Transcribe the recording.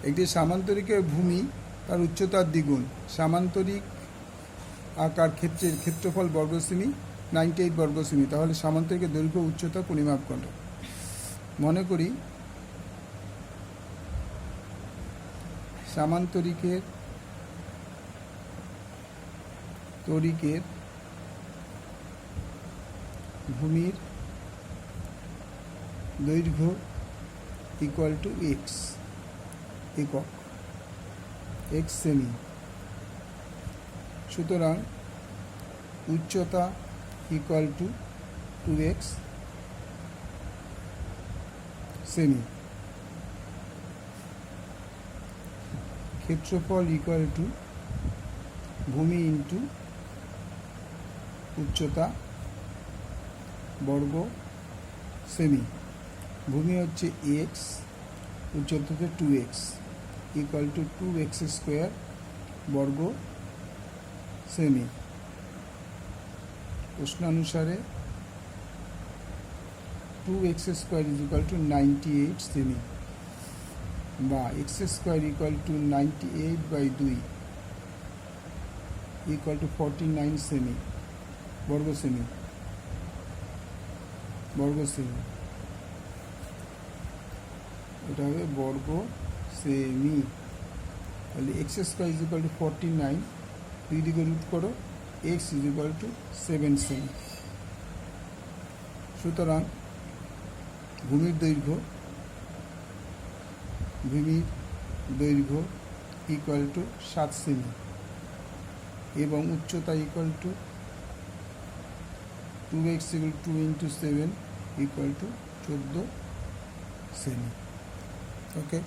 একটি সামান্তরিকের ভূমি তার উচ্চতার দ্বিগুণ। সামান্তরিক আকার ক্ষেত্রের ক্ষেত্রফল বর্গ সেমি 98 বর্গ সেমি। তাহলে সামান্তরিকের দৈর্ঘ্য উচ্চতা পরিমাপ করো। মনে করি সামান্তরিকের ভূমির দৈর্ঘ্য ইকুয়াল টু এক্স একক, এক্স সেমি। সুতরাং উচ্চতা ইকুয়াল টু 2x সেমি। ক্ষেত্রফল ইকুয়াল টু ভূমি ইন্টু উচ্চতা বর্গ সেমি। ভূমি হচ্ছে এক্স, উচ্চতা হচ্ছে 2x equal to 2x square বর্গ সেমি। প্রশ্নানুসারে 2x square is equal to 98 সেমি, বা x square equal to 98/2 equal to 49 সেমি বর্গ সেমি। এটা হবে বর্গ সেমি। তাহলে x square is equal to 49, দুই দিকে রুট করো, x is equal two 7 semi. সুতরাং ভূমির দৈর্ঘ্য ইকুয়াল টু 7 সেমি এবং উচ্চতা equal to 2x equal 2 into 7 equal to 14 semi. Okay.